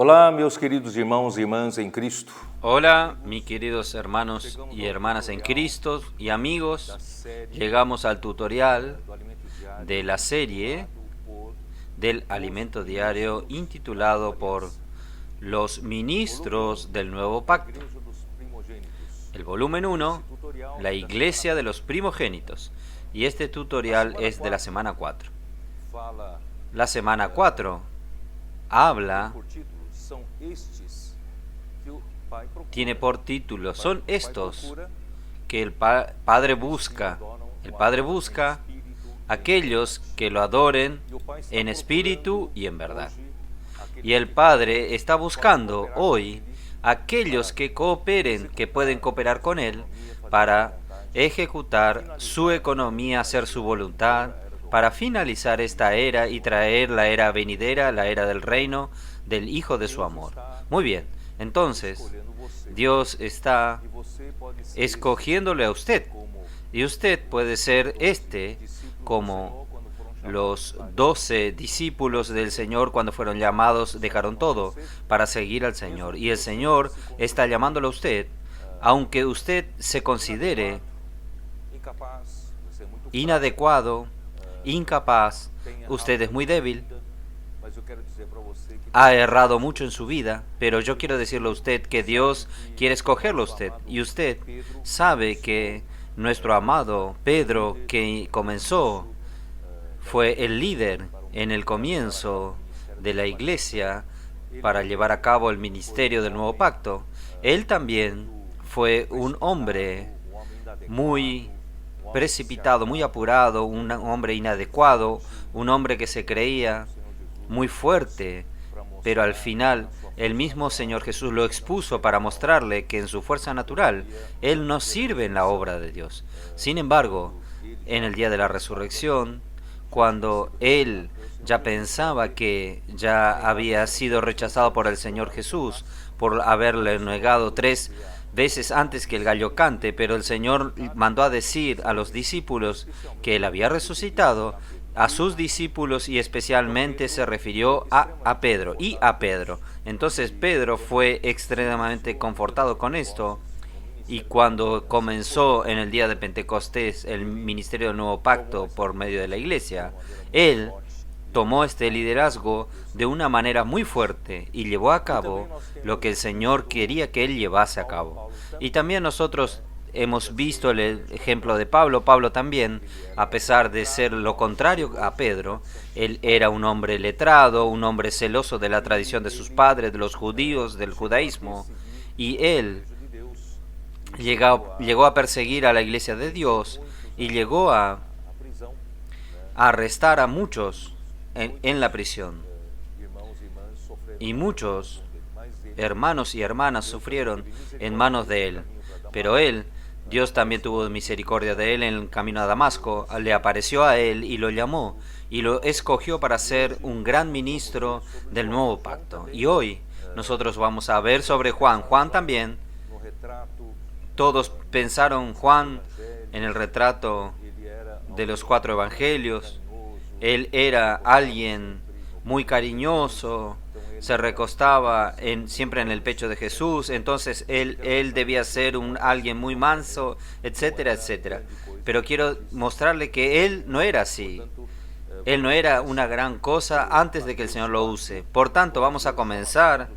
Olá, meus queridos irmãos e irmãs em Cristo. Hola, mis queridos hermanos y hermanas en Cristo y amigos. Llegamos al tutorial de la serie del alimento diario intitulado por Los ministros del nuevo pacto. El volumen 1, la iglesia de los primogénitos. Y este tutorial es de la semana 4. La semana 4 habla, tiene por título, son estos que el Padre busca. El Padre busca aquellos que lo adoren en espíritu y en verdad. Y el Padre está buscando hoy aquellos que cooperen, que pueden cooperar con Él para ejecutar su economía, hacer su voluntad, para finalizar esta era y traer la era venidera, la era del reino del Hijo de su amor. Muy bien, entonces Dios está escogiéndole a usted, y usted puede ser como los 12 discípulos del Señor cuando fueron llamados, dejaron todo para seguir al Señor. Y el Señor está llamándolo a usted, aunque usted se considere inadecuado, incapaz, usted es muy débil, ha errado mucho en su vida, pero yo quiero decirle a usted que Dios quiere escogerlo a usted. Y usted sabe que nuestro amado Pedro, que comenzó, fue el líder en el comienzo de la iglesia para llevar a cabo el ministerio del nuevo pacto. Él también fue un hombre muy precipitado, muy apurado, un hombre inadecuado, un hombre que se creía muy fuerte, pero al final el mismo Señor Jesús lo expuso para mostrarle que en su fuerza natural Él no sirve en la obra de Dios. Sin embargo, en el día de la resurrección, cuando Él ya pensaba que ya había sido rechazado por el Señor Jesús, por haberle negado 3 veces antes que el gallo cante, pero el Señor mandó a decir a los discípulos que Él había resucitado, a sus discípulos, y especialmente se refirió a Pedro y a Pedro. Entonces Pedro fue extremadamente confortado con esto, y cuando comenzó en el día de Pentecostés el ministerio del nuevo pacto por medio de la iglesia, él tomó este liderazgo de una manera muy fuerte y llevó a cabo lo que el Señor quería que él llevase a cabo. Y también nosotros hemos visto el ejemplo de Pablo. Pablo también, a pesar de ser lo contrario a Pedro, él era un hombre letrado, un hombre celoso de la tradición de sus padres, de los judíos, del judaísmo, y él llegó a perseguir a la iglesia de Dios y llegó a arrestar a muchos en la prisión. Y muchos hermanos y hermanas sufrieron en manos de él. Pero él, Dios también tuvo misericordia de él en el camino a Damasco, le apareció a él y lo llamó y lo escogió para ser un gran ministro del nuevo pacto. Y hoy nosotros vamos a ver sobre Juan. Juan también, todos pensaron Juan en el retrato de los 4 evangelios. Él era alguien muy cariñoso, se recostaba siempre en el pecho de Jesús, entonces él debía ser alguien muy manso, etcétera, etcétera. Pero quiero mostrarle que él no era así. Él no era una gran cosa antes de que el Señor lo use. Por tanto, vamos a comenzar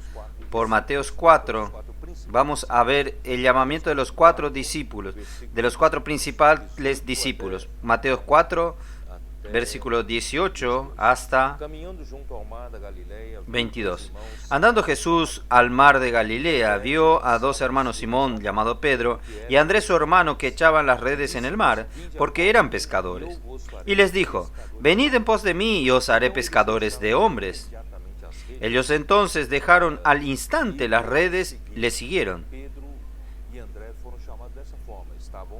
por Mateos 4. Vamos a ver el llamamiento de los 4 discípulos, de los 4 principales discípulos. Mateos 4, versículo 18 hasta 22. Andando Jesús al mar de Galilea, vio a 2 hermanos, Simón, llamado Pedro, y a Andrés su hermano, que echaban las redes en el mar, porque eran pescadores. Y les dijo: venid en pos de mí, y os haré pescadores de hombres. Ellos entonces dejaron al instante las redes, le siguieron.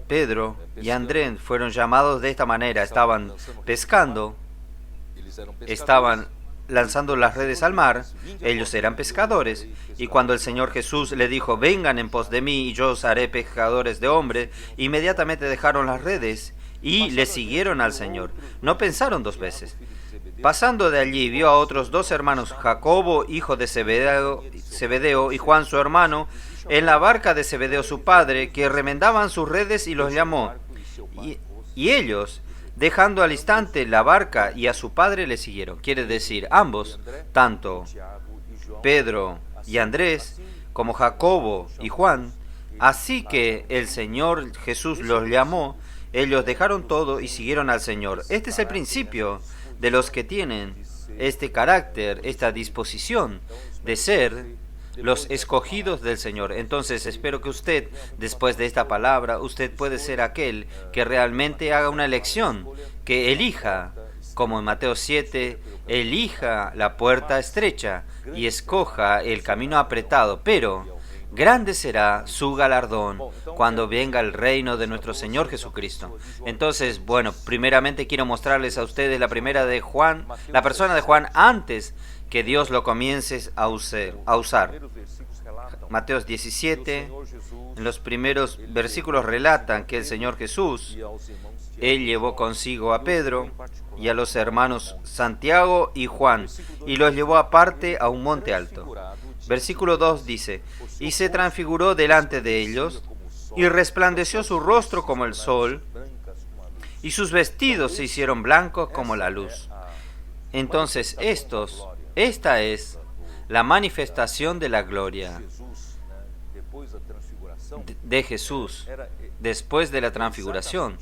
Pedro y Andrés fueron llamados de esta manera. Estaban pescando, estaban lanzando las redes al mar, ellos eran pescadores. Y cuando el Señor Jesús le dijo: vengan en pos de mí y yo os haré pescadores de hombres, inmediatamente dejaron las redes y le siguieron al Señor. No pensaron dos veces. Pasando de allí, vio a otros dos hermanos, Jacobo, hijo de Zebedeo, y Juan, su hermano, en la barca de Zebedeo, su padre, que remendaban sus redes, y los llamó. Y ellos, dejando al instante la barca y a su padre, le siguieron. Quiere decir, ambos, tanto Pedro y Andrés, como Jacobo y Juan, así que el Señor Jesús los llamó, ellos dejaron todo y siguieron al Señor. Este es el principio de los que tienen este carácter, esta disposición de ser los escogidos del Señor. Entonces espero que usted, después de esta palabra, usted puede ser aquel que realmente haga una elección, que elija, como en Mateo 7, elija la puerta estrecha y escoja el camino apretado, pero grande será su galardón cuando venga el reino de nuestro Señor Jesucristo. Entonces, bueno, primeramente quiero mostrarles a ustedes la persona de Juan antes que Dios lo comience a usar. Mateo 17, en los primeros versículos relatan que el Señor Jesús, Él llevó consigo a Pedro y a los hermanos Santiago y Juan, y los llevó aparte a un monte alto. Versículo 2 dice, y se transfiguró delante de ellos, y resplandeció su rostro como el sol, y sus vestidos se hicieron blancos como la luz. Entonces esta es la manifestación de la gloria de Jesús después de la transfiguración.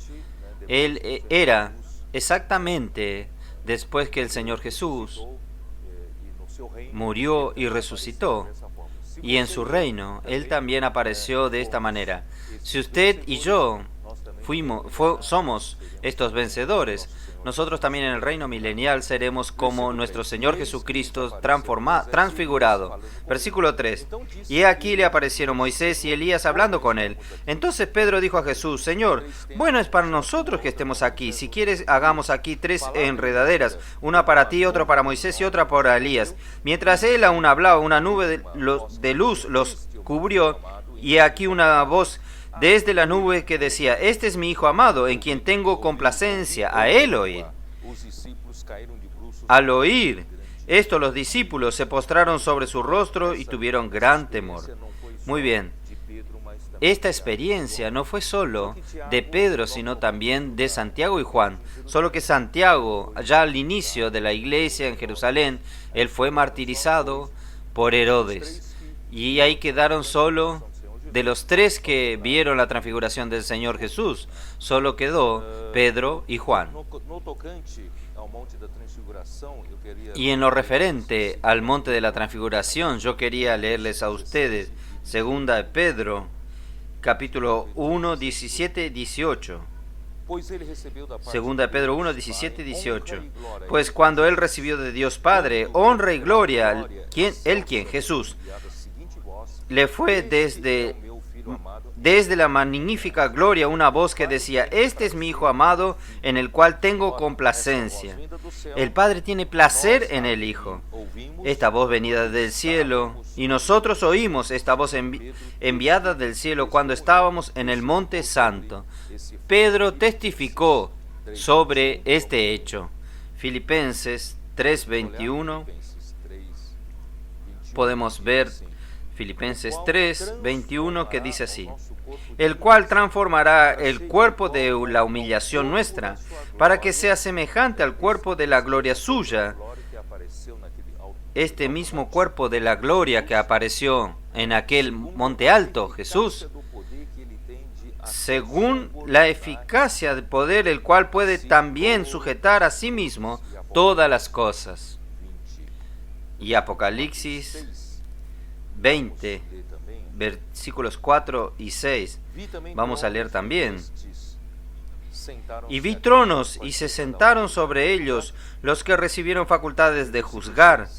Él era exactamente después que el Señor Jesús murió y resucitó, y en su reino Él también apareció de esta manera. Si usted y yo somos estos vencedores, nosotros también en el reino milenial seremos como nuestro Señor Jesucristo transfigurado. Versículo 3. Y aquí le aparecieron Moisés y Elías hablando con él. Entonces Pedro dijo a Jesús, Señor, bueno es para nosotros que estemos aquí. Si quieres, hagamos aquí 3 enredaderas, una para ti, otra para Moisés y otra para Elías. Mientras él aún hablaba, una nube de luz los cubrió, y aquí una voz desde la nube que decía, este es mi Hijo amado, en quien tengo complacencia, a él oír. Al oír esto, los discípulos se postraron sobre su rostro y tuvieron gran temor. Muy bien, esta experiencia no fue solo de Pedro, sino también de Santiago y Juan. Solo que Santiago, ya al inicio de la iglesia en Jerusalén, él fue martirizado por Herodes. Y ahí quedaron solo. De los 3 que vieron la transfiguración del Señor Jesús, solo quedó Pedro y Juan. Y en lo referente al monte de la transfiguración, yo quería leerles a ustedes, segunda de Pedro, capítulo 1, 17, 18. Segunda de Pedro 1, 17, 18. Pues cuando él recibió de Dios Padre honra y gloria, quien Jesús, le fue desde la magnífica gloria una voz que decía, este es mi Hijo amado, en el cual tengo complacencia. El Padre tiene placer en el Hijo. Esta voz venida del cielo, y nosotros oímos esta voz enviada del cielo cuando estábamos en el Monte Santo. Pedro testificó sobre este hecho. Filipenses 3:21. Podemos ver Filipenses 3:21 que dice así, el cual transformará el cuerpo de la humillación nuestra, para que sea semejante al cuerpo de la gloria suya. Este mismo cuerpo de la gloria que apareció en aquel monte alto, Jesús, según la eficacia del poder, el cual puede también sujetar a sí mismo todas las cosas. Y Apocalipsis 20, versículos 4 y 6. Vamos a leer también. Y vi tronos y se sentaron sobre ellos los que recibieron facultades de juzgar.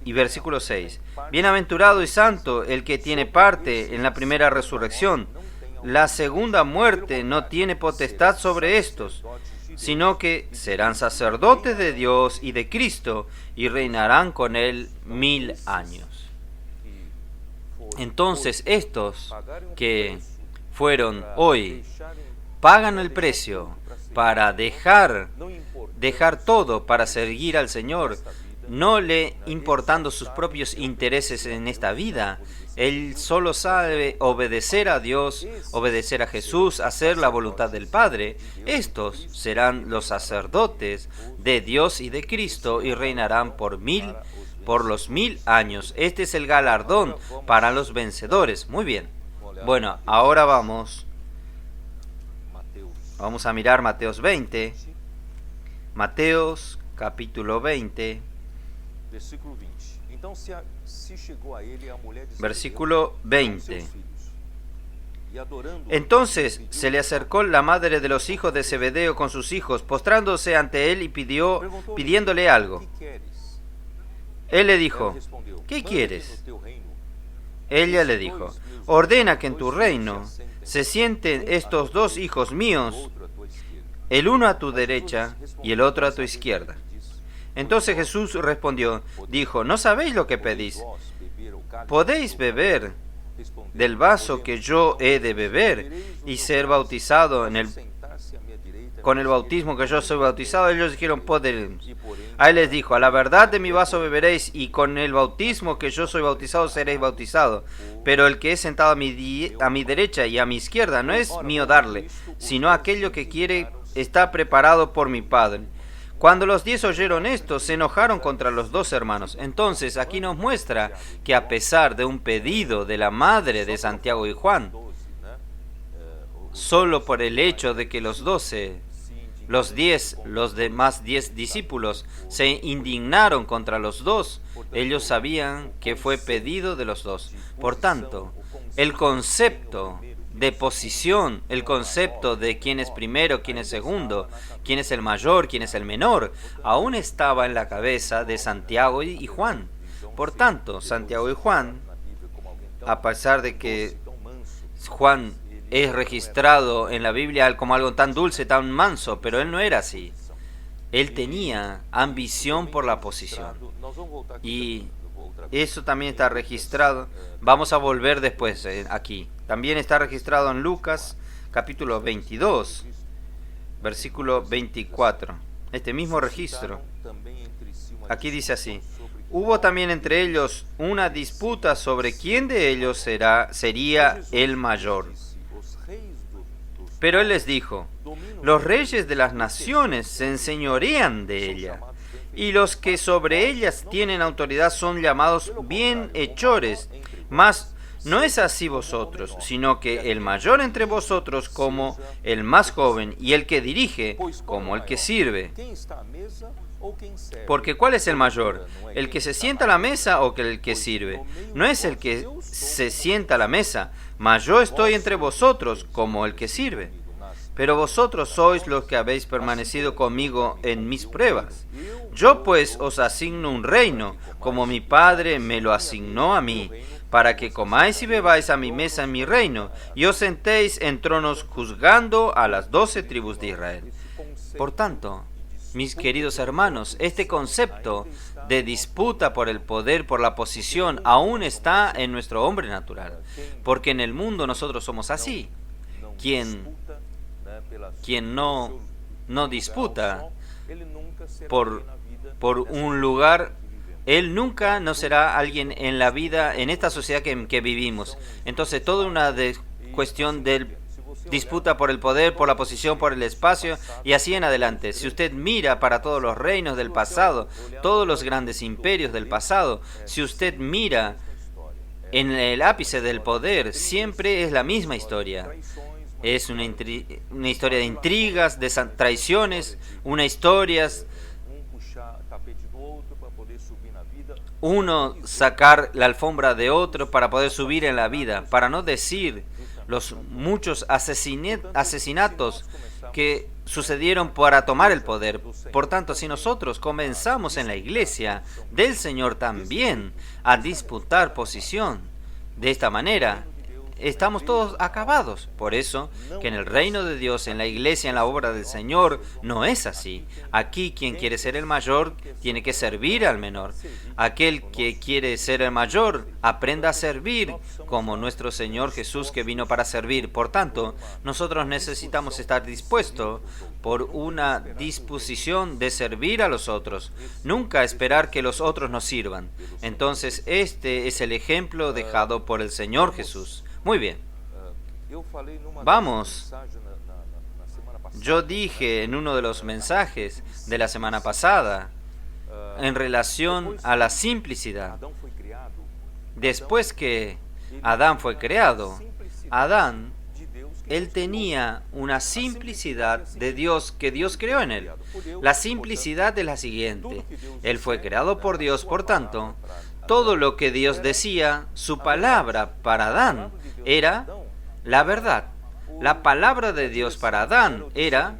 Y versículo 6. Bienaventurado y santo el que tiene parte en la primera resurrección. La segunda muerte no tiene potestad sobre estos, sino que serán sacerdotes de Dios y de Cristo, y reinarán con él 1000 años. Entonces estos que fueron hoy pagan el precio para dejar todo para seguir al Señor, no le importando sus propios intereses en esta vida. Él solo sabe obedecer a Dios, obedecer a Jesús, hacer la voluntad del Padre. Estos serán los sacerdotes de Dios y de Cristo y reinarán por los 1000 años. Este es el galardón para los vencedores. Muy bien. Bueno, ahora vamos a mirar Mateos 20. Mateos capítulo 20. Versículo 20. Entonces se le acercó la madre de los hijos de Zebedeo con sus hijos, postrándose ante él y pidiéndole algo. Él le dijo: ¿qué quieres? Ella le dijo: ordena que en tu reino se sienten estos 2 hijos míos, el uno a tu derecha y el otro a tu izquierda. Entonces Jesús respondió, dijo: ¿no sabéis lo que pedís? ¿Podéis beber del vaso que yo he de beber y ser bautizado con el bautismo que yo soy bautizado? Ellos dijeron: podemos. A él les dijo: a la verdad de mi vaso beberéis, y con el bautismo que yo soy bautizado seréis bautizados. Pero el que es sentado a mi derecha y a mi izquierda no es mío darle, sino aquello que quiere está preparado por mi Padre. Cuando los 10 oyeron esto, se enojaron contra los 2 hermanos. Entonces aquí nos muestra que a pesar de un pedido de la madre de Santiago y Juan, solo por el hecho de que los demás 10 discípulos se indignaron contra los 2, ellos sabían que fue pedido de los 2. Por tanto, el concepto de posición, el concepto de quién es primero, quién es segundo, quién es el mayor, quién es el menor, aún estaba en la cabeza de Santiago y Juan. Por tanto, Santiago y Juan, a pesar de que Juan es registrado en la Biblia como algo tan dulce, tan manso, pero él no era así. Él tenía ambición por la posición. Y eso también está registrado. Vamos a volver después aquí. También está registrado en Lucas capítulo 22, versículo 24. Este mismo registro. Aquí dice así: hubo también entre ellos una disputa sobre quién de ellos sería el mayor. Pero él les dijo: los reyes de las naciones se enseñorean de ella, y los que sobre ellas tienen autoridad son llamados bienhechores. Mas no es así vosotros, sino que el mayor entre vosotros como el más joven, y el que dirige como el que sirve. Porque ¿cuál es el mayor? ¿El que se sienta a la mesa o el que sirve? No es el que se sienta a la mesa, mas yo estoy entre vosotros como el que sirve. Pero vosotros sois los que habéis permanecido conmigo en mis pruebas. Yo pues os asigno un reino, como mi Padre me lo asignó a mí, para que comáis y bebáis a mi mesa en mi reino, y os sentéis en tronos juzgando a las 12 tribus de Israel. Por tanto, mis queridos hermanos, este concepto de disputa por el poder, por la posición, aún está en nuestro hombre natural, porque en el mundo nosotros somos así. Quien no disputa por un lugar, él nunca no será alguien en la vida, en esta sociedad que vivimos. Entonces, toda una cuestión de disputa por el poder, por la posición, por el espacio, y así en adelante. Si usted mira para todos los reinos del pasado, todos los grandes imperios del pasado, si usted mira en el ápice del poder, siempre es la misma historia. Es una historia de intrigas, de traiciones, una historia, uno sacar la alfombra de otro para poder subir en la vida, para no decir los muchos asesinatos que sucedieron para tomar el poder. Por tanto, si nosotros comenzamos en la iglesia del Señor también a disputar posición de esta manera, estamos todos acabados. Por eso, que en el reino de Dios, en la iglesia, en la obra del Señor, no es así. Aquí quien quiere ser el mayor tiene que servir al menor. Aquel que quiere ser el mayor, aprenda a servir como nuestro Señor Jesús, que vino para servir. Por tanto, nosotros necesitamos estar dispuestos por una disposición de servir a los otros, nunca esperar que los otros nos sirvan. Entonces, este es el ejemplo dejado por el Señor Jesús. Muy bien. Vamos. Yo dije en uno de los mensajes de la semana pasada, en relación a la simplicidad. Después que Adán fue creado, Adán, él tenía una simplicidad de Dios que Dios creó en él. La simplicidad es la siguiente. Él fue creado por Dios, por tanto, todo lo que Dios decía, su palabra para Adán era la verdad. La palabra de Dios para Adán era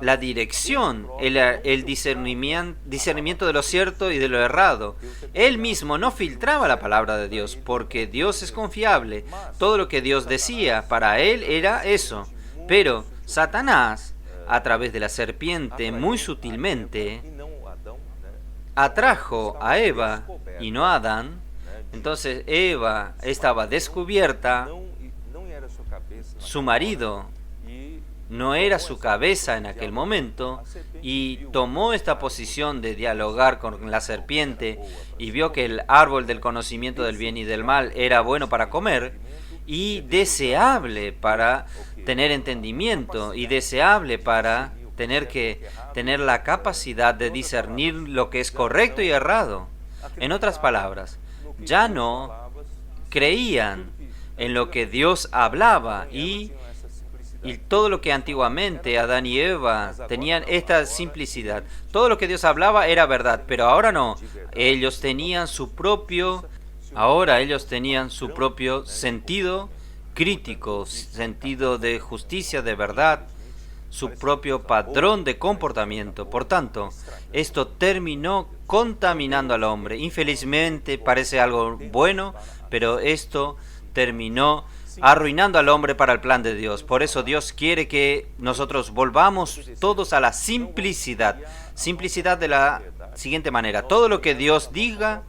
la dirección, el discernimiento de lo cierto y de lo errado. Él mismo no filtraba la palabra de Dios, porque Dios es confiable. Todo lo que Dios decía para él era eso. Pero Satanás, a través de la serpiente, muy sutilmente, atrajo a Eva y no a Adán. Entonces Eva estaba descubierta, su marido no era su cabeza en aquel momento, y tomó esta posición de dialogar con la serpiente y vio que el árbol del conocimiento del bien y del mal era bueno para comer y deseable para tener entendimiento y deseable para tener la capacidad de discernir lo que es correcto y errado. En otras palabras, ya no creían en lo que Dios hablaba y todo lo que antiguamente Adán y Eva tenían esta simplicidad. Todo lo que Dios hablaba era verdad, pero ahora no. Ahora ellos tenían su propio sentido crítico, sentido de justicia, de verdad, su propio patrón de comportamiento. Por tanto, esto terminó contaminando al hombre. Infelizmente parece algo bueno, pero esto terminó arruinando al hombre para el plan de Dios. Por eso Dios quiere que nosotros volvamos todos a la simplicidad. Simplicidad de la siguiente manera. Todo lo que Dios diga,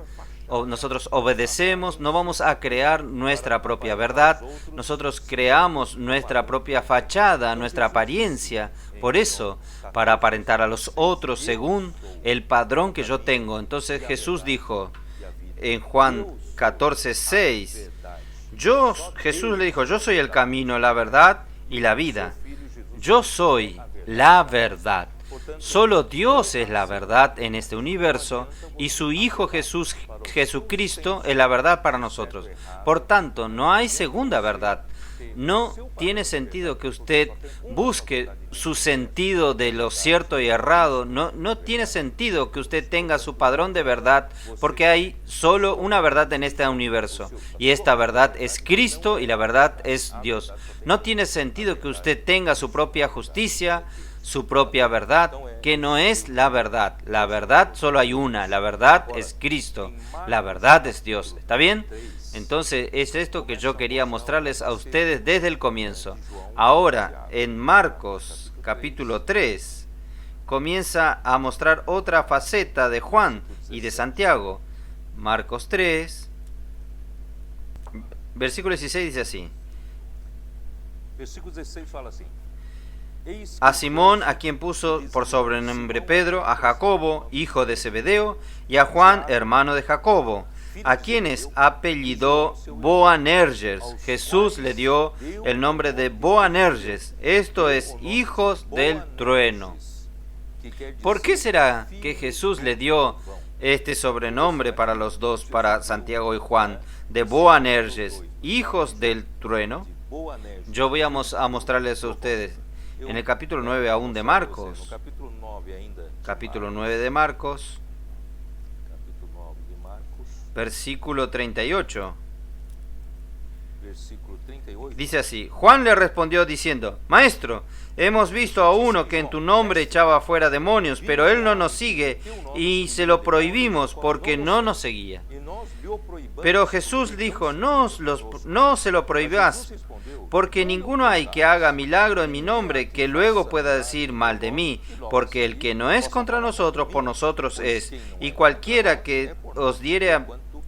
nosotros obedecemos, no vamos a crear nuestra propia verdad. Nosotros creamos nuestra propia fachada, nuestra apariencia. Por eso, para aparentar a los otros según el padrón que yo tengo. Entonces Jesús dijo en Juan 14:6, Jesús le dijo, yo soy el camino, la verdad y la vida. Yo soy la verdad. Solo Dios es la verdad en este universo y su Hijo Jesucristo es la verdad para nosotros. Por tanto, no hay segunda verdad. No tiene sentido que usted busque su sentido de lo cierto y errado. No tiene sentido que usted tenga su padrón de verdad, porque hay solo una verdad en este universo. Y esta verdad es Cristo y la verdad es Dios. No tiene sentido que usted tenga su propia justicia, su propia verdad, que no es la verdad. La verdad solo hay una. La verdad es Cristo. La verdad es Dios. ¿Está bien? Entonces es esto que yo quería mostrarles a ustedes desde el comienzo. Ahora, en Marcos capítulo 3, comienza a mostrar otra faceta de Juan y de Santiago. Marcos 3, versículo 16 dice así. Versículo 16 fala assim: A Simón, a quien puso por sobrenombre Pedro, a Jacobo, hijo de Zebedeo, y a Juan, hermano de Jacobo, a quienes apellidó Boanerges. Jesús le dio el nombre de Boanerges, esto es, hijos del trueno. ¿Por qué será que Jesús le dio este sobrenombre para los dos, para Santiago y Juan, de Boanerges, hijos del trueno? Yo voy a mostrarles a ustedes en el capítulo 9 aún de Marcos, capítulo 9 de Marcos, versículo 38. versículo 38. Dice así: Juan le respondió diciendo: Maestro, hemos visto a uno que en tu nombre echaba fuera demonios, pero él no nos sigue y se lo prohibimos porque no nos seguía. E nós lhe o proibamos. Pero Jesús dijo: no se lo prohibas, porque ninguno hay que haga milagro en mi nombre que luego pueda decir mal de mí, porque el que no es contra nosotros, por nosotros es. Y cualquiera que os diere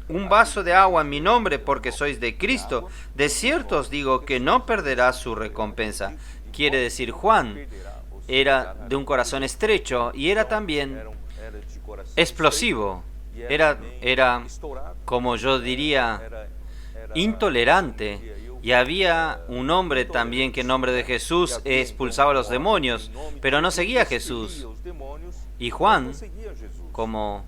un vaso de agua en mi nombre, porque sois de Cristo, de cierto os digo que no perderá su recompensa. Quiere decir, Juan era de un corazón estrecho y era también explosivo. Era, como yo diría, intolerante. Y había un hombre también que en nombre de Jesús expulsaba a los demonios, pero no seguía a Jesús. Y Juan, como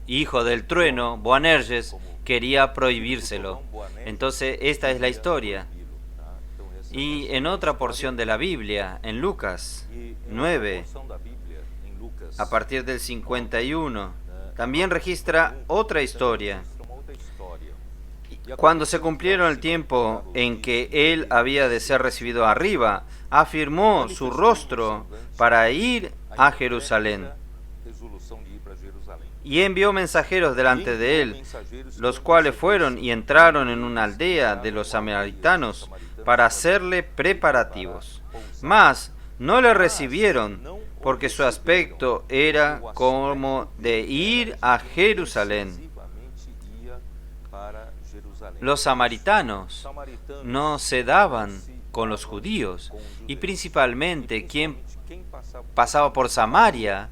hijo del trueno, Boanerges, quería prohibírselo. Entonces, esta es la historia. Y en otra porción de la Biblia, en Lucas 9, a partir del 51, también registra otra historia. Cuando se cumplieron el tiempo en que él había de ser recibido arriba, afirmó su rostro para ir a Jerusalén. Y envió mensajeros delante de él, los cuales fueron y entraron en una aldea de los samaritanos para hacerle preparativos. Mas no le recibieron, porque su aspecto era como de ir a Jerusalén. Los samaritanos no se daban con los judíos, y principalmente quien pasaba por Samaria,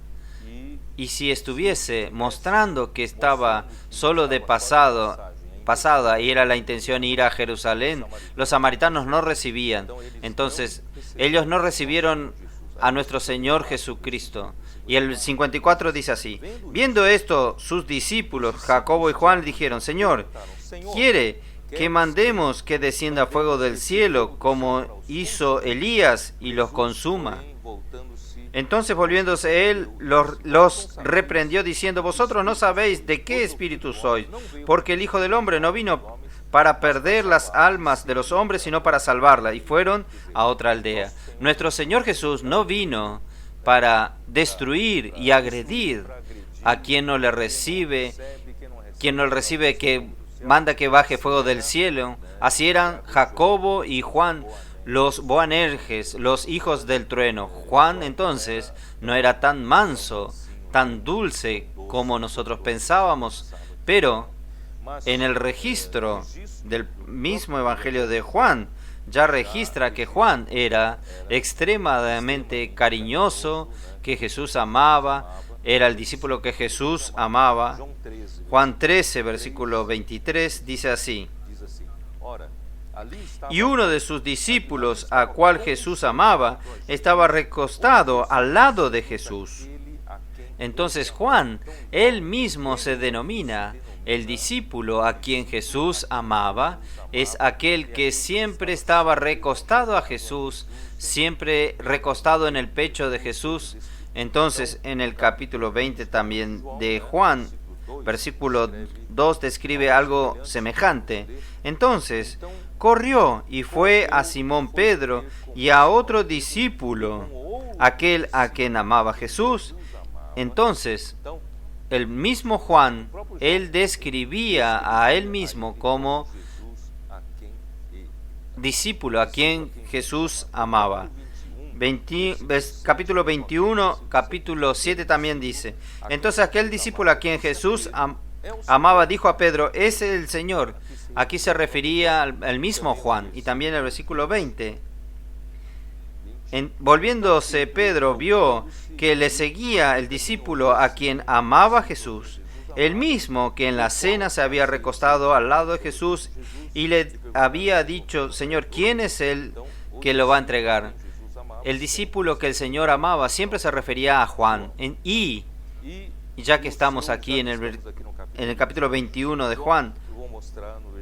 y si estuviese mostrando que estaba solo de pasada y era la intención ir a Jerusalén, los samaritanos no recibían. Entonces, ellos no recibieron a nuestro Señor Jesucristo. Y el 54 dice así: viendo esto, sus discípulos, Jacobo y Juan, dijeron: Señor, ¿quiere que mandemos que descienda fuego del cielo, como hizo Elías, y los consuma? Entonces, volviéndose él, los reprendió diciendo: vosotros no sabéis de qué espíritu sois, porque el Hijo del Hombre no vino para perder las almas de los hombres, sino para salvarlas. Y fueron a otra aldea. Nuestro Señor Jesús no vino para destruir y agredir a quien no le recibe, que manda que baje fuego del cielo. Así eran Jacobo y Juan, los Boanerges, los hijos del trueno. Juan entonces no era tan manso, tan dulce como nosotros pensábamos, pero en el registro del mismo Evangelio de Juan ya registra que Juan era extremadamente cariñoso, que Jesús amaba, era el discípulo que Jesús amaba. Juan 13, versículo 23, dice así: y uno de sus discípulos, a cual Jesús amaba, estaba recostado al lado de Jesús. Entonces Juan, él mismo se denomina el discípulo a quien Jesús amaba, es aquel que siempre estaba recostado a Jesús, siempre recostado en el pecho de Jesús. Entonces, en el capítulo 20 también de Juan, versículo 2, describe algo semejante. Entonces, corrió y fue a Simón Pedro y a otro discípulo, aquel a quien amaba Jesús. Entonces, el mismo Juan, él describía a él mismo como discípulo a quien Jesús amaba. Capítulo 21, capítulo 7 también dice: entonces aquel discípulo a quien Jesús amaba dijo a Pedro: es el Señor. Aquí se refería al mismo Juan. Y también el versículo 20. Volviéndose Pedro, vio que le seguía el discípulo a quien amaba Jesús, el mismo que en la cena se había recostado al lado de Jesús y le había dicho: Señor, ¿quién es el que lo va a entregar? El discípulo que el Señor amaba siempre se refería a Juan. Y ya que estamos aquí en el capítulo 21 de Juan,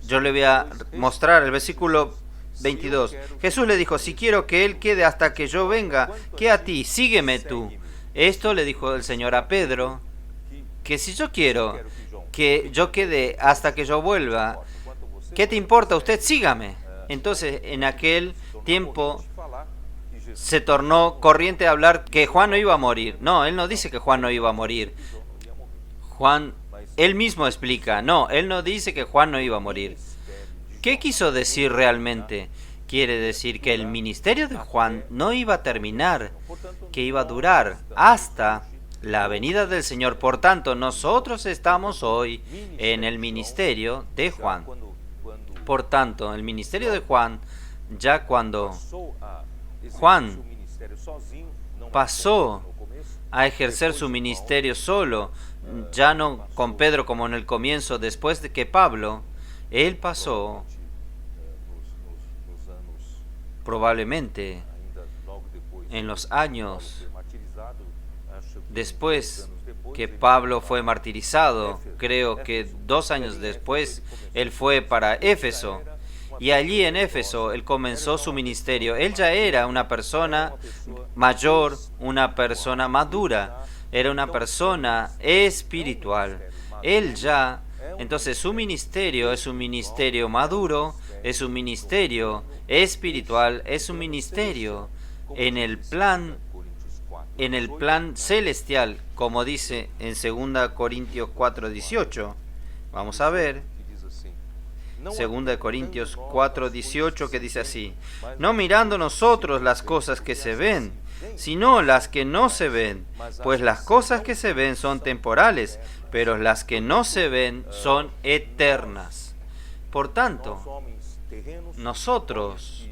yo le voy a mostrar el versículo 22. Jesús le dijo: si quiero que él quede hasta que yo venga, ¿qué a ti? Sígueme tú. Esto le dijo el Señor a Pedro, que si yo quiero que yo quede hasta que yo vuelva, ¿qué te importa usted? Sígame. Entonces, en aquel tiempo se tornó corriente hablar que Juan no iba a morir. No, él no dice que Juan no iba a morir. Juan, él mismo explica, no, él no dice que Juan no iba a morir. ¿Qué quiso decir realmente? Quiere decir que el ministerio de Juan no iba a terminar, que iba a durar hasta la venida del Señor. Por tanto, nosotros estamos hoy en el ministerio de Juan. Por tanto, el ministerio de Juan, ya cuando Juan pasó a ejercer su ministerio solo, ya no con Pedro como en el comienzo, después de que Pablo, él pasó probablemente en los años después que Pablo fue martirizado, creo que 2 años después, él fue para Éfeso. Y allí en Éfeso él comenzó su ministerio. Él ya era una persona mayor, una persona madura, era una persona espiritual. Él ya, entonces su ministerio es un ministerio maduro, es un ministerio espiritual, es un ministerio en el plan celestial, como dice en 2 Corintios 4:18. Vamos a ver. 2 Corintios 4:18, que dice así: no mirando nosotros las cosas que se ven, sino las que no se ven, pues las cosas que se ven son temporales, pero las que no se ven son eternas. Por tanto, nosotros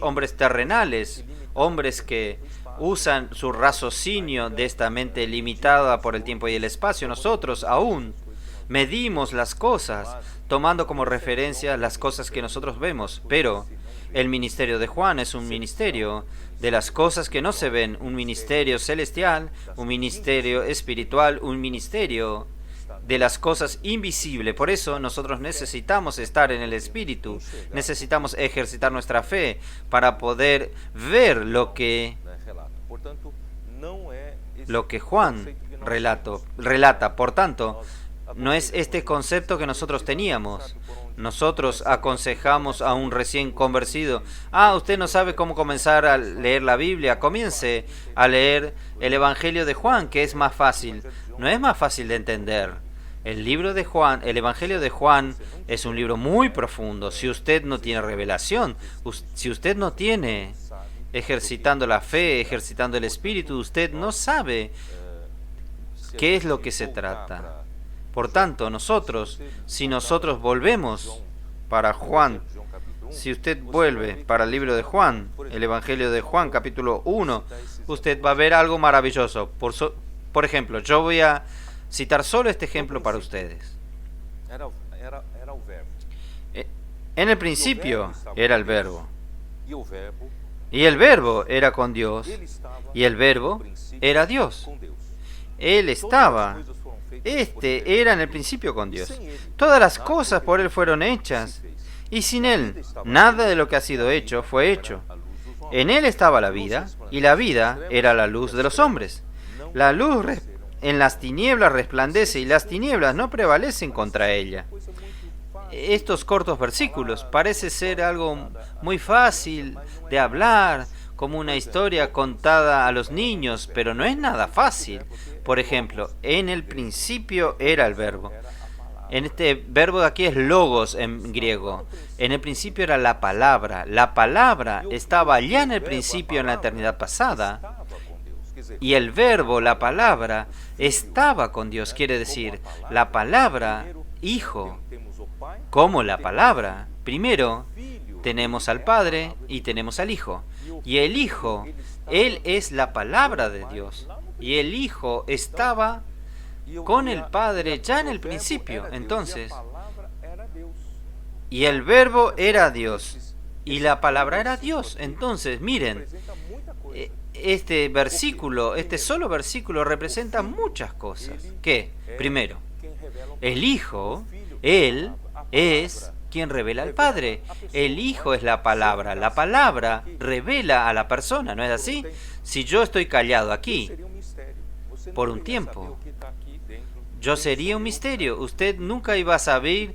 hombres terrenales, hombres que usan su raciocinio de esta mente limitada por el tiempo y el espacio, nosotros aún medimos las cosas tomando como referencia las cosas que nosotros vemos, pero el ministerio de Juan es un ministerio de las cosas que no se ven, un ministerio celestial, un ministerio espiritual, un ministerio de las cosas invisibles. Por eso nosotros necesitamos estar en el Espíritu, necesitamos ejercitar nuestra fe para poder ver lo que Juan relata. Por tanto, no es este concepto que nosotros teníamos. Nosotros aconsejamos a un recién convertido: usted no sabe cómo comenzar a leer la Biblia, comience a leer el Evangelio de Juan, que es más fácil. No es más fácil de entender. El libro de Juan, el Evangelio de Juan, es un libro muy profundo. Si usted no tiene revelación, si usted no tiene ejercitando la fe, ejercitando el Espíritu, usted no sabe qué es lo que se trata. Por tanto, si nosotros volvemos para Juan, si usted vuelve para el libro de Juan, el Evangelio de Juan, capítulo 1, usted va a ver algo maravilloso. Por ejemplo, yo voy a citar solo este ejemplo para ustedes. En el principio era el Verbo, y el Verbo era con Dios, y el Verbo era Dios. Él estaba, era en el principio con Dios. Todas las cosas por Él fueron hechas, y sin Él nada de lo que ha sido hecho fue hecho. En Él estaba la vida, y la vida era la luz de los hombres. La luz en las tinieblas resplandece, y las tinieblas no prevalecen contra ella. Estos cortos versículos parece ser algo muy fácil de hablar, como una historia contada a los niños, pero no es nada fácil. Por ejemplo, en el principio era el Verbo. En este verbo de aquí es logos en griego. En el principio era la palabra. La palabra estaba allá en el principio, en la eternidad pasada. Y el verbo, la palabra, estaba con Dios. Quiere decir, la palabra, hijo, como la palabra. Primero tenemos al Padre y tenemos al Hijo. Y el Hijo, Él es la palabra de Dios. Y el Hijo estaba con el Padre ya en el principio. Entonces, y el Verbo era Dios. Y la palabra era Dios. Entonces, miren, este versículo, este solo versículo representa muchas cosas. ¿Qué? Primero, el Hijo, Él es quien revela al Padre. El Hijo es la palabra revela a la persona, ¿no es así? Si yo estoy callado aquí por un tiempo, yo sería un misterio. Usted nunca iba a saber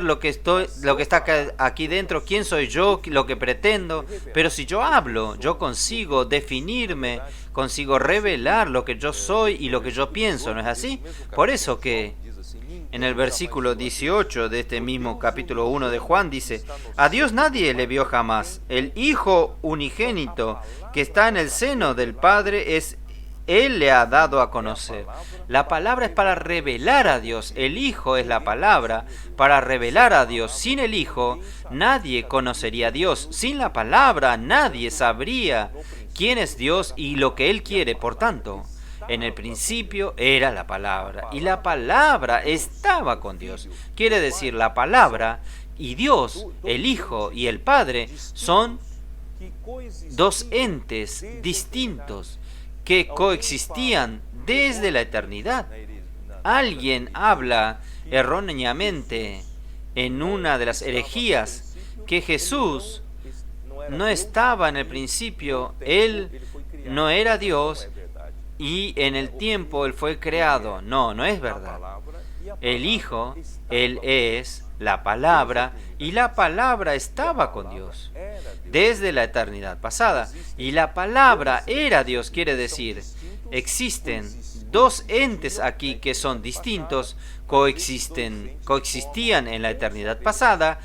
lo que está aquí dentro, quién soy yo, lo que pretendo. Pero si yo hablo, yo consigo definirme, consigo revelar lo que yo soy y lo que yo pienso, ¿no es así? Por eso que en el versículo 18 de este mismo capítulo 1 de Juan dice: a Dios nadie le vio jamás. El Hijo unigénito que está en el seno del Padre Él le ha dado a conocer. La palabra es para revelar a Dios. El Hijo es la palabra para revelar a Dios. Sin el Hijo nadie conocería a Dios. Sin la palabra nadie sabría quién es Dios y lo que Él quiere. Por tanto, en el principio era la palabra, y la palabra estaba con Dios. Quiere decir, la palabra y Dios, el Hijo y el Padre, son dos entes distintos que coexistían desde la eternidad. Alguien habla erróneamente en una de las herejías que Jesús no estaba en el principio, Él no era Dios, y en el tiempo Él fue creado. No, no es verdad. El Hijo, Él es la palabra, y la palabra estaba con Dios desde la eternidad pasada. Y la palabra era Dios, quiere decir, existen dos entes aquí que son distintos, coexistían en la eternidad pasada,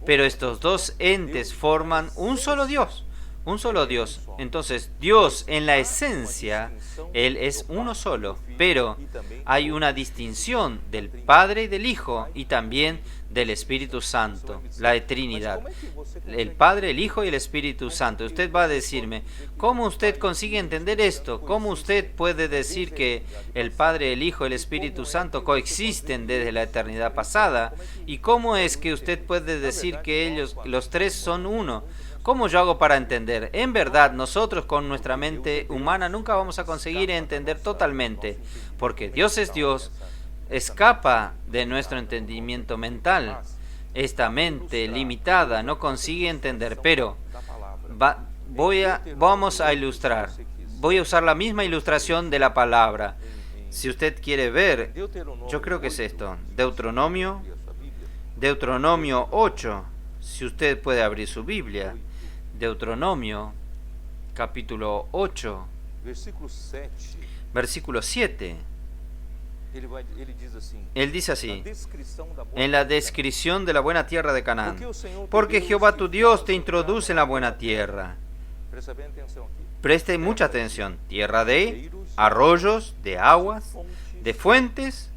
pero estos dos entes forman un solo Dios. Un solo Dios. Entonces, Dios en la esencia, Él es uno solo, pero hay una distinción del Padre y del Hijo y también del Espíritu Santo, la Trinidad. El Padre, el Hijo y el Espíritu Santo. Usted va a decirme, ¿cómo usted consigue entender esto? ¿Cómo usted puede decir que el Padre, el Hijo y el Espíritu Santo coexisten desde la eternidad pasada? ¿Y cómo es que usted puede decir que ellos, los tres, son uno? ¿Cómo yo hago para entender? En verdad, nosotros con nuestra mente humana nunca vamos a conseguir entender totalmente, porque Dios es Dios, escapa de nuestro entendimiento mental. Esta mente limitada no consigue entender, pero vamos a ilustrar. Voy a usar la misma ilustración de la palabra. Si usted quiere ver, yo creo que es esto, Deuteronomio 8, si usted puede abrir su Biblia. Deuteronomio, capítulo 8, versículo 7. Él dice así, en la descripción de la buena tierra de Canaán, porque Jehová tu Dios te introduce en la buena tierra. Preste mucha atención, tierra de arroyos, de aguas, de fuentes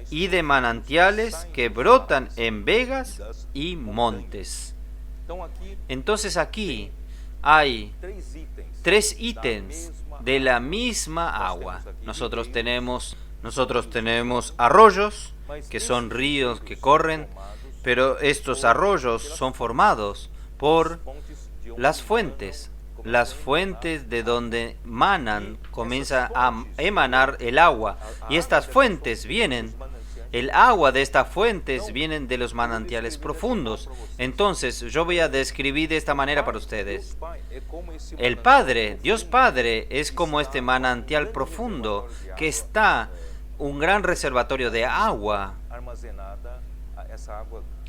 y de manantiales que brotan en vegas y montes. Entonces aquí hay tres ítems de la misma agua. Nosotros tenemos arroyos, que son ríos que corren, pero estos arroyos son formados por las fuentes de donde comienza a emanar el agua, y estas fuentes el agua de estas fuentes vienen de los manantiales profundos. Entonces, yo voy a describir de esta manera para ustedes. El Padre, Dios Padre, es como este manantial profundo que está un gran reservatorio de agua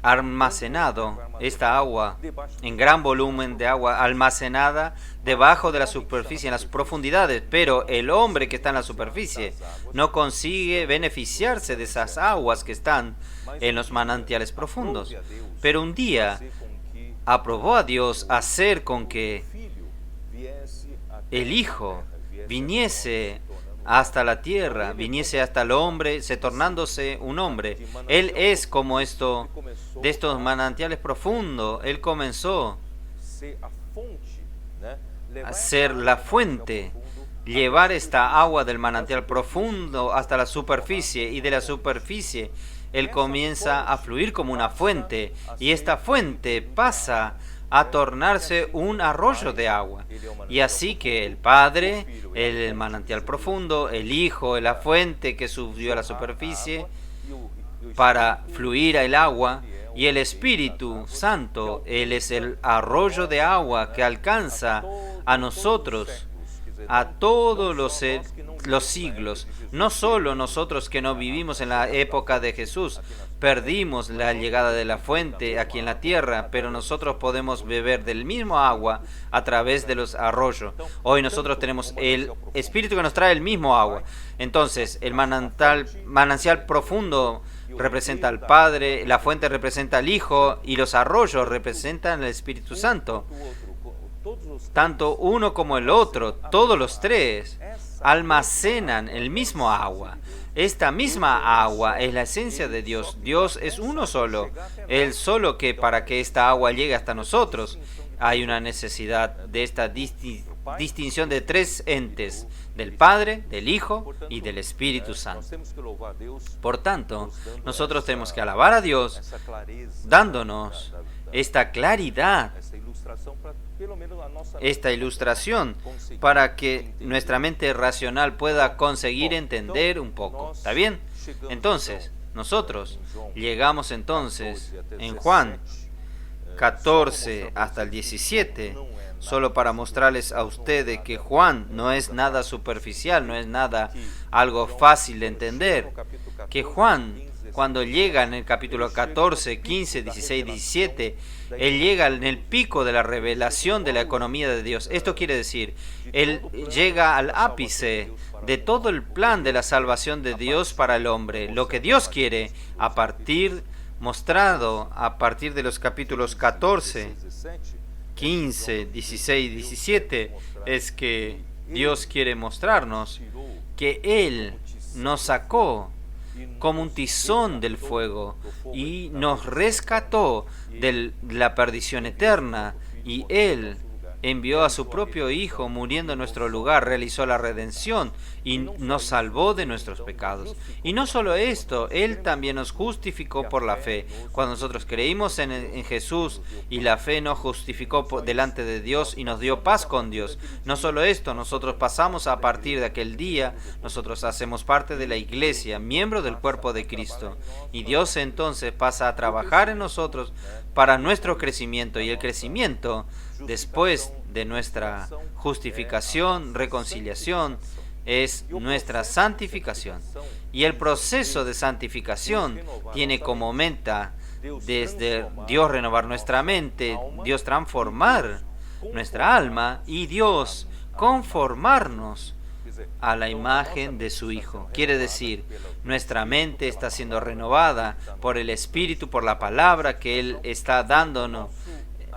almacenado, esta agua en gran volumen de agua almacenada debajo de la superficie, en las profundidades, pero el hombre que está en la superficie no consigue beneficiarse de esas aguas que están en los manantiales profundos. Pero un día aprobó a Dios hacer con que el Hijo viniese hasta la tierra, viniese hasta el hombre, se tornándose un hombre. Él es como de estos manantiales profundos. Él comenzó a ser la fuente, llevar esta agua del manantial profundo hasta la superficie, y de la superficie Él comienza a fluir como una fuente, y esta fuente pasa a tornarse un arroyo de agua. Y así que el Padre, el manantial profundo, el Hijo, la fuente que subió a la superficie para fluir el agua, y el Espíritu Santo, Él es el arroyo de agua que alcanza a nosotros a todos los siglos. No solo nosotros que no vivimos en la época de Jesús, perdimos la llegada de la fuente aquí en la tierra, pero nosotros podemos beber del mismo agua a través de los arroyos. Hoy nosotros tenemos el Espíritu que nos trae el mismo agua. Entonces, el manancial profundo representa al Padre, la fuente representa al Hijo y los arroyos representan al Espíritu Santo. Tanto uno como el otro, todos los tres, almacenan el mismo agua. Esta misma agua es la esencia de Dios. Dios es uno solo. Él solo que para que esta agua llegue hasta nosotros hay una necesidad de esta distinción de tres entes, del Padre, del Hijo y del Espíritu Santo. Por tanto, nosotros tenemos que alabar a Dios dándonos esta claridad, esta ilustración, para que nuestra mente racional pueda conseguir entender un poco. ¿Está bien? Entonces, nosotros llegamos entonces en Juan 14 hasta el 17, solo para mostrarles a ustedes que Juan no es nada superficial, no es nada algo fácil de entender, que Juan, cuando llega en el capítulo 14, 15, 16, 17, él llega en el pico de la revelación de la economía de Dios. Esto quiere decir, él llega al ápice de todo el plan de la salvación de Dios para el hombre. Lo que Dios quiere mostrado a partir de los capítulos 14, 15, 16, 17, es que Dios quiere mostrarnos que Él nos sacó como un tizón del fuego y nos rescató de la perdición eterna, y Él envió a su propio Hijo muriendo en nuestro lugar, realizó la redención y nos salvó de nuestros pecados. Y no solo esto, Él también nos justificó por la fe. Cuando nosotros creímos en Jesús, y la fe nos justificó delante de Dios y nos dio paz con Dios. No solo esto, nosotros pasamos a partir de aquel día, nosotros hacemos parte de la iglesia, miembro del cuerpo de Cristo. Y Dios entonces pasa a trabajar en nosotros para nuestro crecimiento, y el crecimiento después de nuestra justificación, reconciliación, es nuestra santificación. Y el proceso de santificación tiene como meta desde Dios renovar nuestra mente, Dios transformar nuestra alma y Dios conformarnos a la imagen de su Hijo. Quiere decir, nuestra mente está siendo renovada por el Espíritu, por la palabra que Él está dándonos.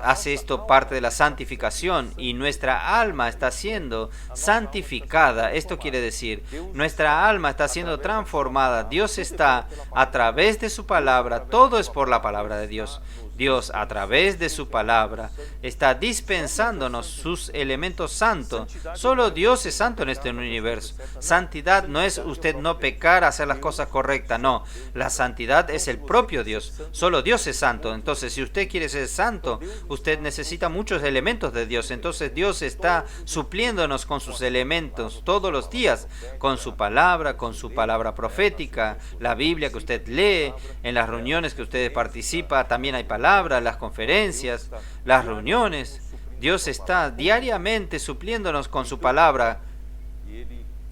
Hace esto parte de la santificación, y nuestra alma está siendo santificada. Esto quiere decir, nuestra alma está siendo transformada. Dios está a través de su palabra, todo es por la palabra de Dios. Dios a través de su palabra está dispensándonos sus elementos santos. Solo Dios es santo en este universo. Santidad no es usted no pecar, hacer las cosas correctas, no. La santidad es el propio Dios. Solo Dios es santo. Entonces, si usted quiere ser santo, usted necesita muchos elementos de Dios. Entonces Dios está supliéndonos con sus elementos todos los días, con su palabra profética, la Biblia que usted lee, en las reuniones que usted participa, también hay palabras, las conferencias, las reuniones. Dios está diariamente supliéndonos con su palabra.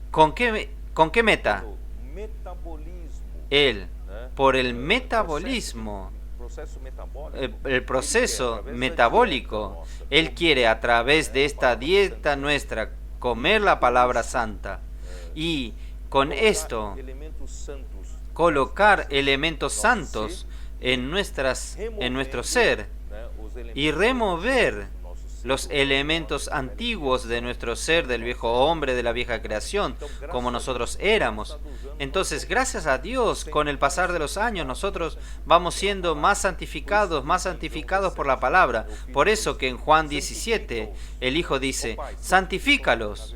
¿Con qué meta? Él, por el metabolismo, el proceso metabólico, Él quiere a través de esta dieta nuestra comer la palabra santa, y con esto colocar elementos santos en nuestro ser, y remover los elementos antiguos de nuestro ser, del viejo hombre, de la vieja creación, como nosotros éramos. Entonces, gracias a Dios, con el pasar de los años, nosotros vamos siendo más santificados por la palabra. Por eso que en Juan 17, el Hijo dice, santifícalos,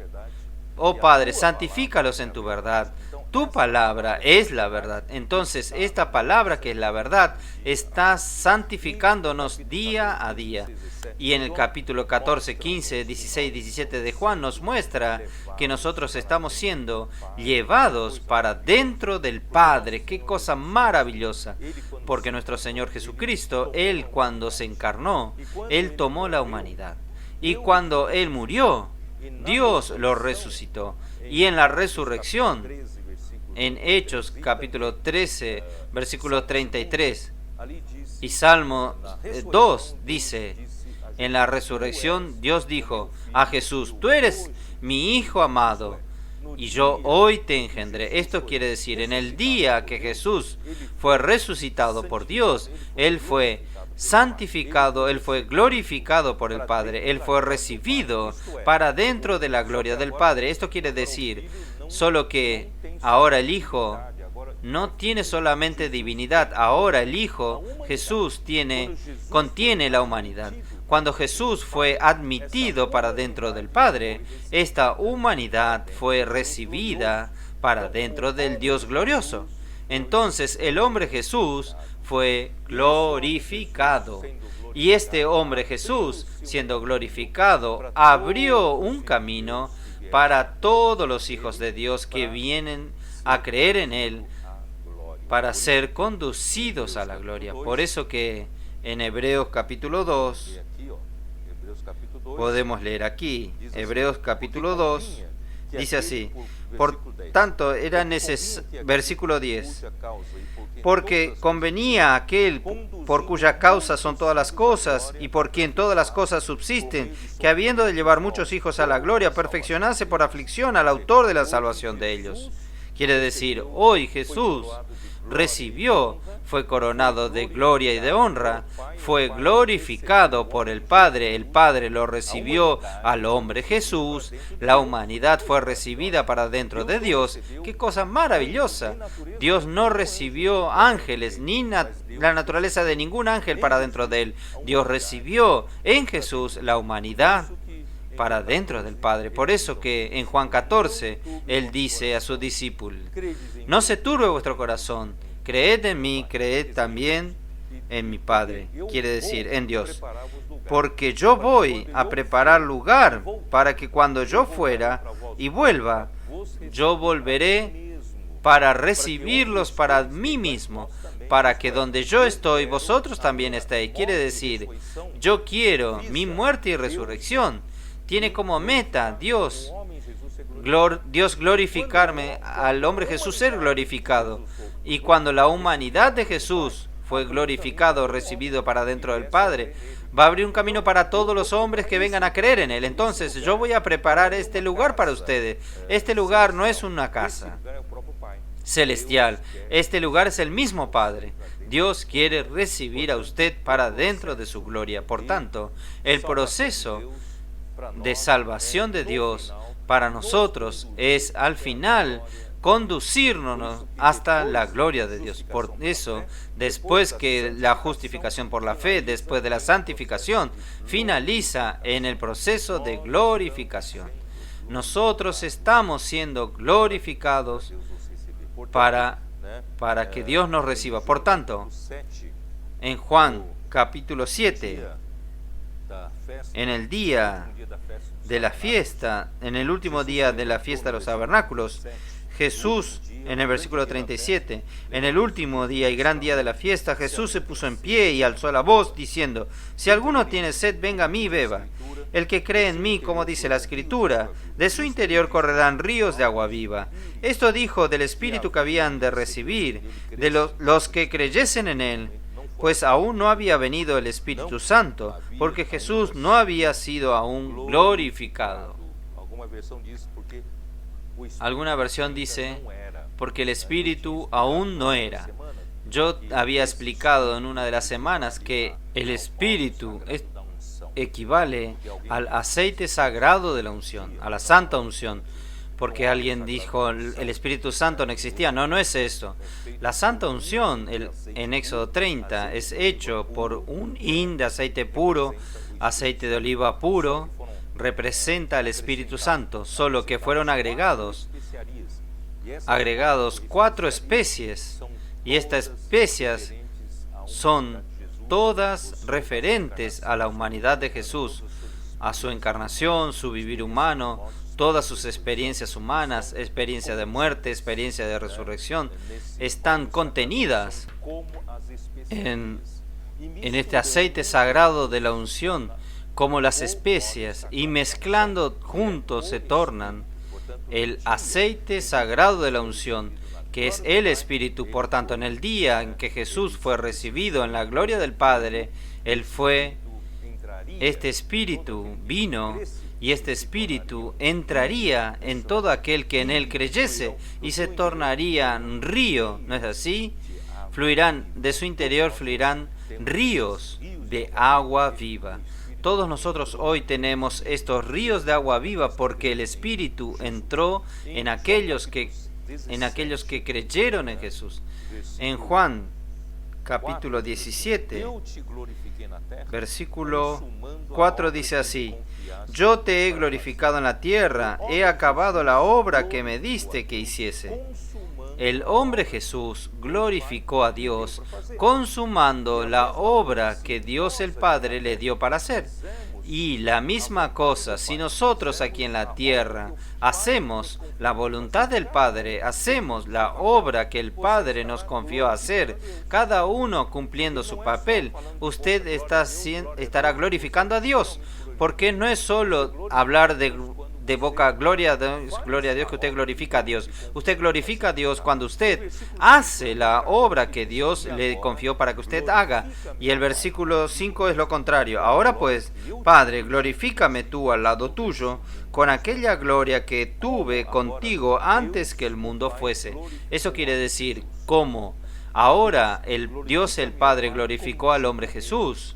oh Padre, santifícalos en tu verdad. Tu palabra es la verdad. Entonces, esta palabra que es la verdad está santificándonos día a día. Y en el capítulo 14, 15, 16, 17 de Juan nos muestra que nosotros estamos siendo llevados para dentro del Padre. ¡Qué cosa maravillosa! Porque nuestro Señor Jesucristo, Él cuando se encarnó, Él tomó la humanidad. Y cuando Él murió, Dios lo resucitó. Y en la resurrección, en Hechos capítulo 13, versículo 33, y Salmo 2 dice, en la resurrección Dios dijo a Jesús, tú eres mi Hijo amado, y yo hoy te engendré. Esto quiere decir, en el día que Jesús fue resucitado por Dios, Él fue santificado, Él fue glorificado por el Padre, Él fue recibido para dentro de la gloria del Padre. Esto quiere decir, solo que ahora el Hijo no tiene solamente divinidad, ahora el Hijo, Jesús, contiene la humanidad. Cuando Jesús fue admitido para dentro del Padre, esta humanidad fue recibida para dentro del Dios glorioso. Entonces el hombre Jesús fue glorificado. Y este hombre Jesús, siendo glorificado, abrió un camino para todos los hijos de Dios que vienen a creer en Él, para ser conducidos a la gloria. Por eso que en Hebreos capítulo 2, podemos leer aquí, Hebreos capítulo 2, dice así, por tanto era necesario, versículo 10, porque convenía a aquel por cuya causa son todas las cosas y por quien todas las cosas subsisten, que habiendo de llevar muchos hijos a la gloria, perfeccionase por aflicción al autor de la salvación de ellos. Quiere decir, hoy Jesús recibió, fue coronado de gloria y de honra, fue glorificado por el Padre lo recibió al hombre Jesús, la humanidad fue recibida para dentro de Dios. ¡Qué cosa maravillosa! Dios no recibió ángeles, ni la naturaleza de ningún ángel para dentro de Él. Dios recibió en Jesús la humanidad para dentro del Padre. Por eso que en Juan 14, Él dice a sus discípulos, no se turbe vuestro corazón, creed en mí, creed también en mi Padre, quiere decir, en Dios. Porque yo voy a preparar lugar para que cuando yo fuera y vuelva, yo volveré para recibirlos para mí mismo, para que donde yo estoy, vosotros también estéis. Quiere decir, yo quiero mi muerte y resurrección. Tiene como meta Dios glorificarme, al hombre Jesús ser glorificado. Y cuando la humanidad de Jesús fue glorificado, recibido para dentro del Padre, va a abrir un camino para todos los hombres que vengan a creer en Él. Entonces yo voy a preparar este lugar para ustedes. Este lugar no es una casa celestial. Este lugar es el mismo Padre. Dios quiere recibir a usted para dentro de su gloria. Por tanto, el proceso de salvación de Dios para nosotros es al final conducirnos hasta la gloria de Dios. Por eso, después que la justificación por la fe, después de la santificación, finaliza en el proceso de glorificación. Nosotros estamos siendo glorificados para que Dios nos reciba. Por tanto, en Juan capítulo 7, en el día de la fiesta, en el último día de la fiesta de los tabernáculos, Jesús, en el versículo 37, en el último día y gran día de la fiesta, Jesús se puso en pie y alzó la voz diciendo, si alguno tiene sed, venga a mí y beba. El que cree en mí, como dice la Escritura, de su interior correrán ríos de agua viva. Esto dijo del Espíritu que habían de recibir, de los que creyesen en Él, pues aún no había venido el Espíritu Santo, porque Jesús no había sido aún glorificado. Alguna versión dice, porque el Espíritu aún no era. Yo había explicado en una de las semanas que el Espíritu equivale al aceite sagrado de la unción, a la santa unción. Porque alguien dijo, el Espíritu Santo no existía. No, no es eso. La santa unción, en Éxodo 30, es hecho por un hin de aceite puro, aceite de oliva puro, representa al Espíritu Santo, solo que fueron agregados 4 especies, y estas especies son todas referentes a la humanidad de Jesús, a su encarnación, su vivir humano, todas sus experiencias humanas, experiencia de muerte, experiencia de resurrección, están contenidas en este aceite sagrado de la unción, como las especias, y mezclando juntos se tornan el aceite sagrado de la unción, que es el Espíritu. Por tanto, en el día en que Jesús fue recibido en la gloria del Padre, este Espíritu vino, y este Espíritu entraría en todo aquel que en él creyese, y se tornaría río, ¿no es así? De su interior fluirán ríos de agua viva. Todos nosotros hoy tenemos estos ríos de agua viva porque el Espíritu entró en aquellos que creyeron en Jesús. En Juan capítulo 17, versículo 4 dice así: yo te he glorificado en la tierra, he acabado la obra que me diste que hiciese. El hombre Jesús glorificó a Dios consumando la obra que Dios el Padre le dio para hacer. Y la misma cosa, si nosotros aquí en la tierra hacemos la voluntad del Padre, hacemos la obra que el Padre nos confió hacer, cada uno cumpliendo su papel, usted estará glorificando a Dios, porque no es solo hablar de boca, gloria a Dios, que usted glorifica a Dios. Usted glorifica a Dios cuando usted hace la obra que Dios le confió para que usted haga. Y el versículo 5 es lo contrario. Ahora pues, Padre, glorifícame tú al lado tuyo, con aquella gloria que tuve contigo antes que el mundo fuese. Eso quiere decir, ¿cómo? Ahora Dios el Padre glorificó al hombre Jesús.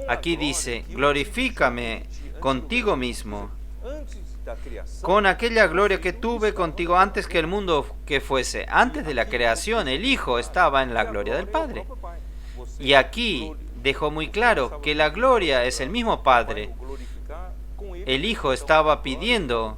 Aquí dice, glorifícame contigo mismo, con aquella gloria que tuve contigo antes que el mundo que fuese. Antes de la creación, el Hijo estaba en la gloria del Padre. Y aquí dejó muy claro que la gloria es el mismo Padre. El Hijo estaba pidiendo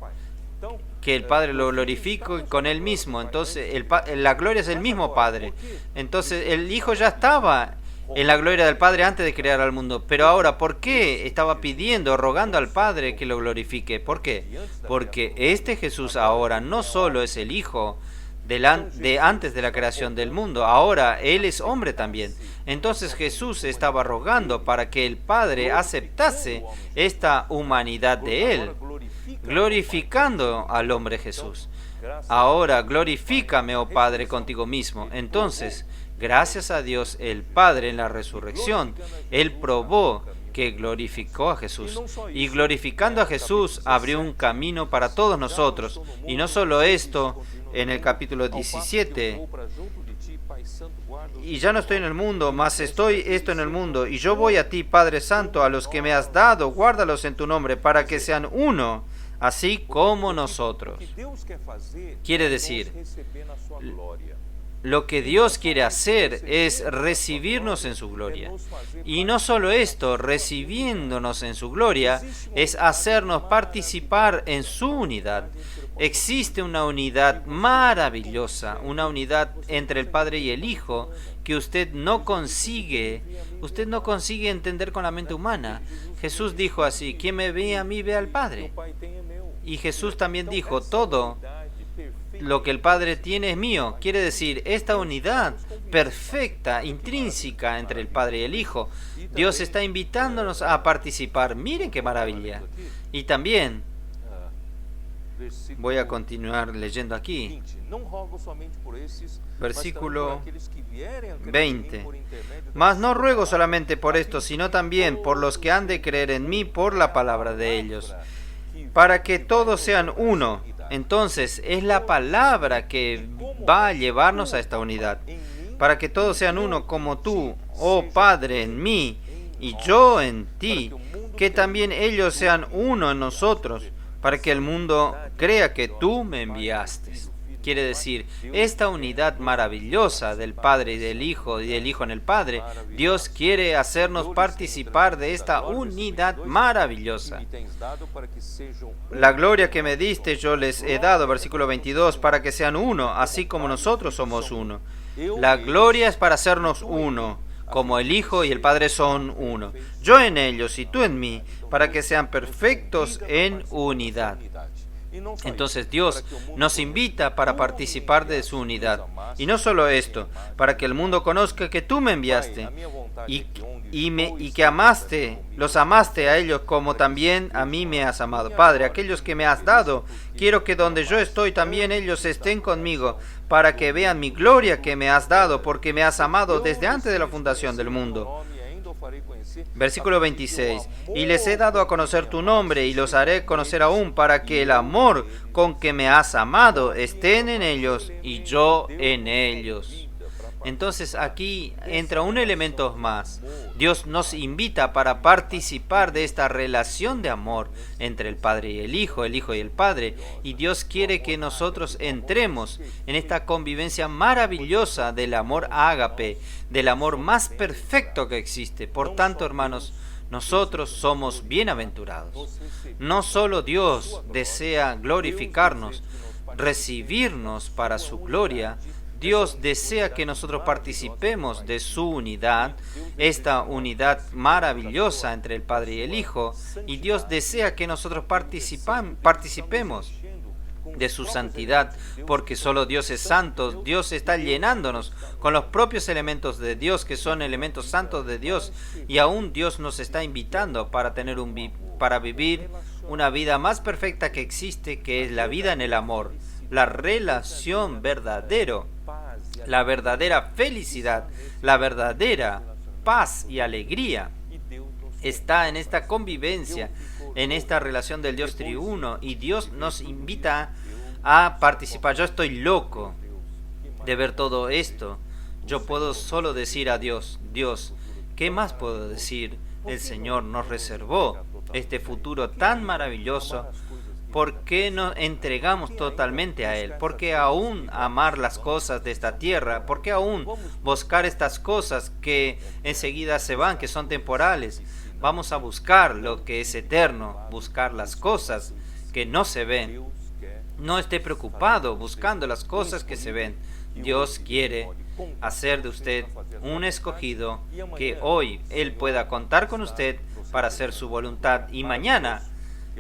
que el Padre lo glorifique con él mismo. Entonces, la gloria es el mismo Padre. Entonces, el Hijo ya estaba en la gloria del Padre antes de crear al mundo. Pero ahora, ¿por qué estaba pidiendo, rogando al Padre que lo glorifique? ¿Por qué? Porque este Jesús ahora no solo es el Hijo de antes de la creación del mundo, ahora Él es hombre también. Entonces Jesús estaba rogando para que el Padre aceptase esta humanidad de Él, glorificando al hombre Jesús. Ahora, glorifícame, oh Padre, contigo mismo. Entonces, gracias a Dios el Padre en la resurrección, Él probó que glorificó a Jesús. Y glorificando a Jesús abrió un camino para todos nosotros. Y no solo esto, en el capítulo 17, y ya no estoy en el mundo, mas estoy esto en el mundo. Y yo voy a ti, Padre Santo, a los que me has dado, guárdalos en tu nombre, para que sean uno, así como nosotros. Quiere decir, lo que Dios quiere hacer es recibirnos en su gloria. Y no solo esto, recibiéndonos en su gloria, es hacernos participar en su unidad. Existe una unidad maravillosa, una unidad entre el Padre y el Hijo que usted no consigue entender con la mente humana. Jesús dijo así: quien me ve a mí ve al Padre. Y Jesús también dijo: todo lo que el Padre tiene es mío. Quiere decir, esta unidad perfecta, intrínseca entre el Padre y el Hijo. Dios está invitándonos a participar. Miren qué maravilla. Y también, voy a continuar leyendo aquí. Versículo 20. Mas no ruego solamente por esto, sino también por los que han de creer en mí por la palabra de ellos, para que todos sean uno. Entonces, es la palabra que va a llevarnos a esta unidad. Para que todos sean uno, como tú, oh Padre, en mí, y yo en ti, que también ellos sean uno en nosotros, para que el mundo crea que tú me enviaste. Quiere decir, esta unidad maravillosa del Padre y del Hijo en el Padre, Dios quiere hacernos participar de esta unidad maravillosa. La gloria que me diste yo les he dado, versículo 22, para que sean uno, así como nosotros somos uno. La gloria es para hacernos uno, como el Hijo y el Padre son uno. Yo en ellos y tú en mí, para que sean perfectos en unidad. Entonces Dios nos invita para participar de su unidad. Y no solo esto, para que el mundo conozca que tú me enviaste y que los amaste a ellos como también a mí me has amado. Padre, aquellos que me has dado, quiero que donde yo estoy también ellos estén conmigo, para que vean mi gloria que me has dado, porque me has amado desde antes de la fundación del mundo. Versículo 26. Y les he dado a conocer tu nombre y los haré conocer aún, para que el amor con que me has amado estén en ellos y yo en ellos. Entonces aquí entra un elemento más. Dios nos invita para participar de esta relación de amor entre el Padre y el Hijo y el Padre. Y Dios quiere que nosotros entremos en esta convivencia maravillosa del amor ágape, del amor más perfecto que existe. Por tanto, hermanos, nosotros somos bienaventurados. No solo Dios desea glorificarnos, recibirnos para su gloria, Dios desea que nosotros participemos de su unidad, esta unidad maravillosa entre el Padre y el Hijo, y Dios desea que nosotros participemos de su santidad, porque solo Dios es santo. Dios está llenándonos con los propios elementos de Dios, que son elementos santos de Dios, y aún Dios nos está invitando para vivir una vida más perfecta que existe, que es la vida en el amor, la relación verdadera, la verdadera felicidad, la verdadera paz y alegría está en esta convivencia, en esta relación del Dios triuno, y Dios nos invita a participar. Yo estoy loco de ver todo esto. Yo puedo solo decir a Dios, Dios, ¿qué más puedo decir? El Señor nos reservó este futuro tan maravilloso. ¿Por qué no entregamos totalmente a Él? ¿Por qué aún amar las cosas de esta tierra? ¿Por qué aún buscar estas cosas que enseguida se van, que son temporales? Vamos a buscar lo que es eterno, buscar las cosas que no se ven. No esté preocupado buscando las cosas que se ven. Dios quiere hacer de usted un escogido, que hoy Él pueda contar con usted para hacer su voluntad, y mañana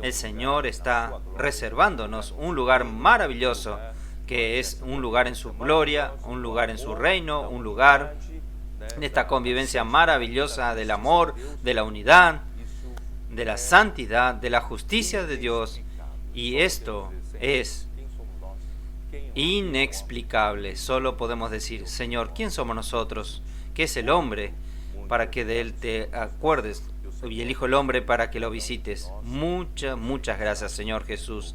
el Señor está reservándonos un lugar maravilloso, que es un lugar en su gloria, un lugar en su reino, un lugar en esta convivencia maravillosa del amor, de la unidad, de la santidad, de la justicia de Dios. Y esto es inexplicable. Solo podemos decir, Señor, ¿quién somos nosotros? ¿Qué es el hombre para que de él te acuerdes? Y el Hijo del Hombre para que lo visites. Muchas gracias, Señor Jesús.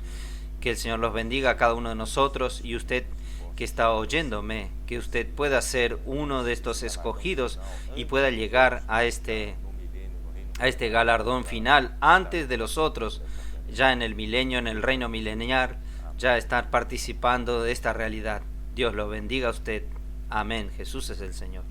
Que el Señor los bendiga a cada uno de nosotros, y usted que está oyéndome, que usted pueda ser uno de estos escogidos y pueda llegar a este galardón final antes de los otros, ya en el milenio, en el reino milenial, ya estar participando de esta realidad. Dios lo bendiga a usted. Amén. Jesús es el Señor.